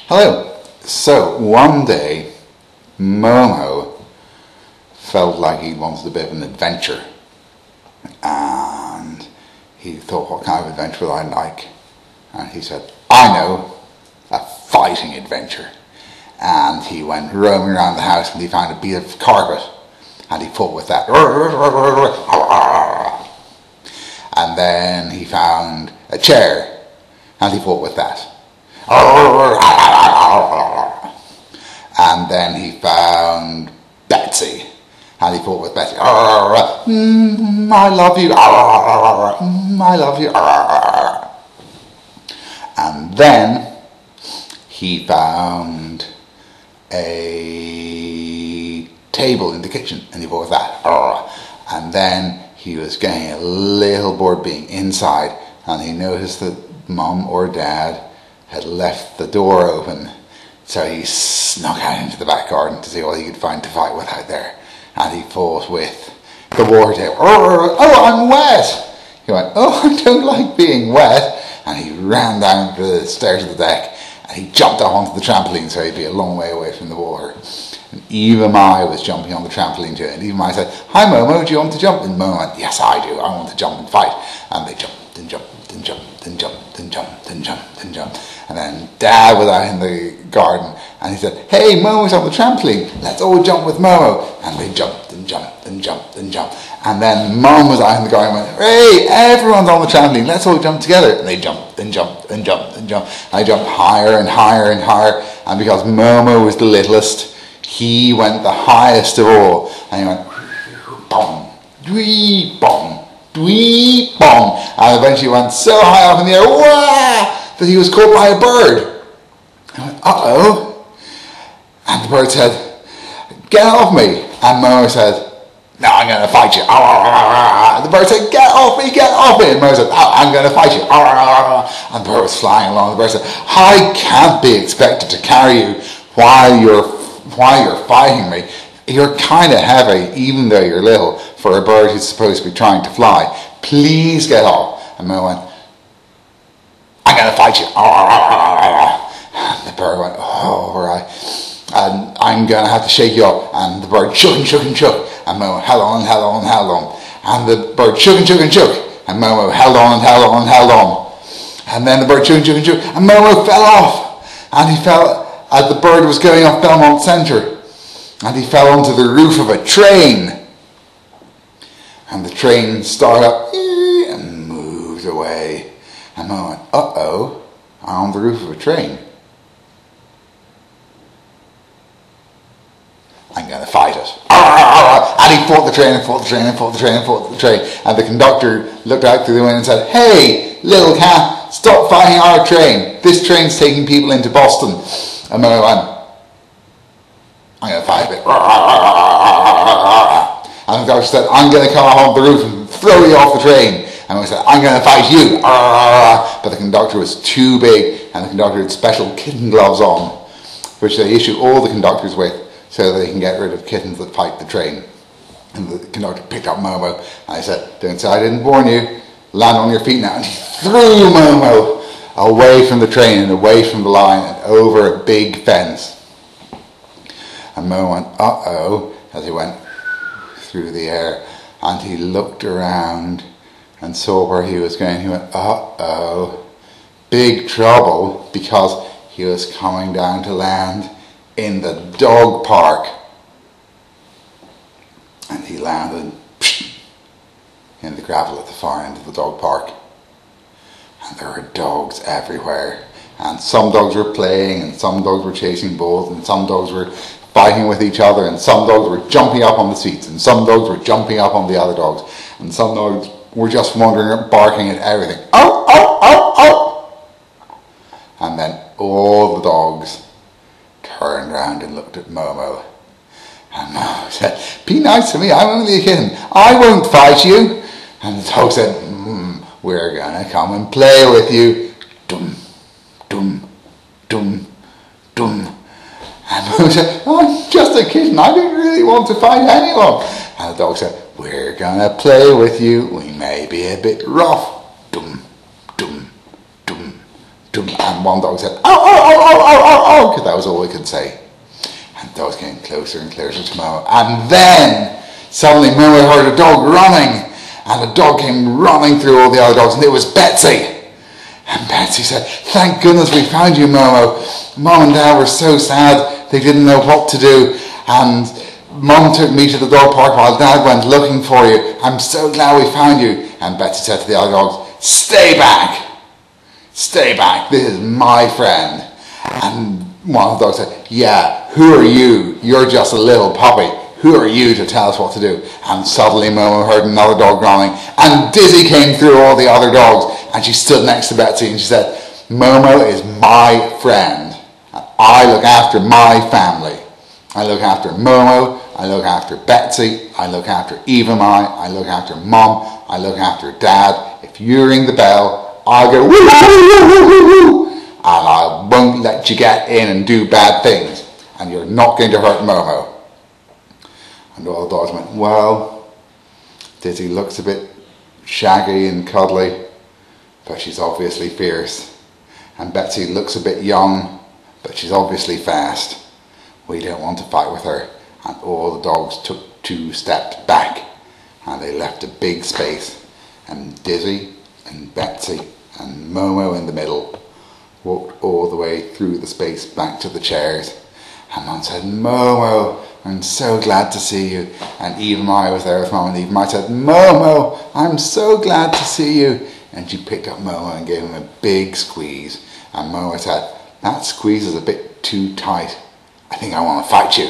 Hello. So one day, Momo felt like he wanted a bit of an adventure, and he thought, what kind of adventure would I like? And he said, I know, a fighting adventure. And he went roaming around the house and he found a piece of carpet and he fought with that. And then he found a chair and he fought with that. And then he found Betsy and he fought with Betsy. I love you. I love you. And then he found a table in the kitchen and he fought with that. And then he was getting a little bored being inside and he noticed that Mum or Dad had left the door open, so he snuck out into the back garden to see what he could find to fight with out there, and he fought with the water table. Oh, I'm wet! He went, oh, I don't like being wet, and he ran down the stairs of the deck and he jumped up onto the trampoline so he'd be a long way away from the water. And Eva Mai was jumping on the trampoline too, and Eva Mai said, hi Momo, do you want to jump? And Momo went, yes I do, I want to jump and fight. And they jumped and jumped and jumped and jumped and jumped and jumped and jumped. And then Dad was out in the garden and he said, hey, Momo's on the trampoline, let's all jump with Momo. And they jumped and jumped and jumped and jumped. And then Mum was out in the garden and went, hey, everyone's on the trampoline, let's all jump together. And they jumped and jumped and jumped and jumped. And I jumped higher and higher and higher. And because Momo was the littlest, he went the highest of all. And he went, boom, dwee, boom, dwee, boom. And eventually went so high up in the air, wah, that he was caught by a bird. I went, uh-oh. And the bird said, get off me. And Momo said, no, I'm going to fight you. And the bird said, get off me, get off me. And Momo said, oh, I'm going to fight you. And the bird was flying along. The bird said, I can't be expected to carry you while you're fighting me. You're kind of heavy, even though you're little, for a bird who's supposed to be trying to fly. Please get off. And Momo went, I'm going to fight you. And the bird went, oh, all right. And I'm going to have to shake you up. And the bird shook and shook and shook. And Momo held on and held on and held on. And the bird shook and shook and shook. And Momo held on and held on and held on. And then the bird shook and shook and shook. And Momo fell off. And he fell, as the bird was going off Belmont Centre. And he fell onto the roof of a train. And the train started up and moved away. And Momo went, uh-oh, I'm on the roof of a train. I'm going to fight it. And he fought the train and fought the train and fought the train and fought the train. And the conductor looked out through the window and said, hey, little cat, stop fighting our train. This train's taking people into Boston. And Momo went, I'm going to fight it. And the conductor said, I'm going to come up on the roof and throw you off the train. And we said, I'm going to fight you. But the conductor was too big, and the conductor had special kitten gloves on, which they issue all the conductors with so that they can get rid of kittens that fight the train. And the conductor picked up Momo, and I said, don't say I didn't warn you. Land on your feet now. And he threw Momo away from the train and away from the line and over a big fence. And Momo went, uh-oh, as he went through the air, and he looked around and saw where he was going. He went, uh-oh, big trouble, because he was coming down to land in the dog park. And he landed in the gravel at the far end of the dog park. And there were dogs everywhere. And some dogs were playing, and some dogs were chasing balls, and some dogs were fighting with each other, and some dogs were jumping up on the seats, and some dogs were jumping up on the other dogs, and some dogs were just wandering, barking at everything. Oh, oh, oh, oh! And then all the dogs turned around and looked at Momo. And Momo said, be nice to me, I'm only a kitten. I won't fight you. And the dog said, we're going to come and play with you. Dum, dum, dum, dum. And Momo said, oh, I'm just a kitten, I don't really want to fight anyone. And the dog said, we're going to play with you, we may be a bit rough. Dum, dum, dum, dum. And And one dog said, "Oh, oh, oh, oh, oh, oh, oh," because that was all he could say. And the dogs came closer and closer to Momo. And then suddenly Momo heard a dog running, and the dog came running through all the other dogs, and it was Betsy. And Betsy said, "Thank goodness we found you, Momo. Mom and Dad were so sad, they didn't know what to do. And Mom took me to the dog park while Dad went looking for you. I'm so glad we found you." And Betsy said to the other dogs, "Stay back. Stay back. This is my friend." And one of the dogs said, "Yeah, who are you? You're just a little puppy. Who are you to tell us what to do?" And suddenly Momo heard another dog growling, and Dizzy came through all the other dogs, and she stood next to Betsy and she said, "Momo is my friend. I look after my family. I look after Momo, I look after Betsy, I look after Eva Mai, I look after Mom, I look after Dad. If you ring the bell, I'll go woo woo woo woo woo, and I won't let you get in and do bad things, and you're not going to hurt Momo." And all the dogs went, "Well, Dizzy looks a bit shaggy and cuddly, but she's obviously fierce. And Betsy looks a bit young, but she's obviously fast. We don't want to fight with her." And all the dogs took 2 steps back, and they left a big space, and Dizzy and Betsy and Momo in the middle walked all the way through the space back to the chairs. And Mom said, "Momo, I'm so glad to see you." And Eva Mai was there with Mom, and Eva Mai said, "Momo, I'm so glad to see you." And she picked up Momo and gave him a big squeeze. And Momo said, "That squeeze is a bit too tight. I think I want to fight you."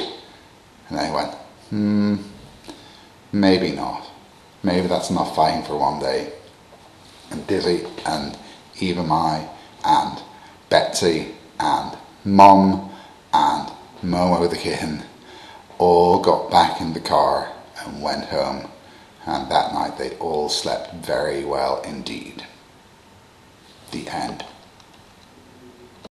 And they went, maybe not. Maybe that's enough fighting for one day." And Dizzy and Eva Mai and Betsy and Mom and Momo the kitten all got back in the car and went home. And that night they all slept very well indeed. The end.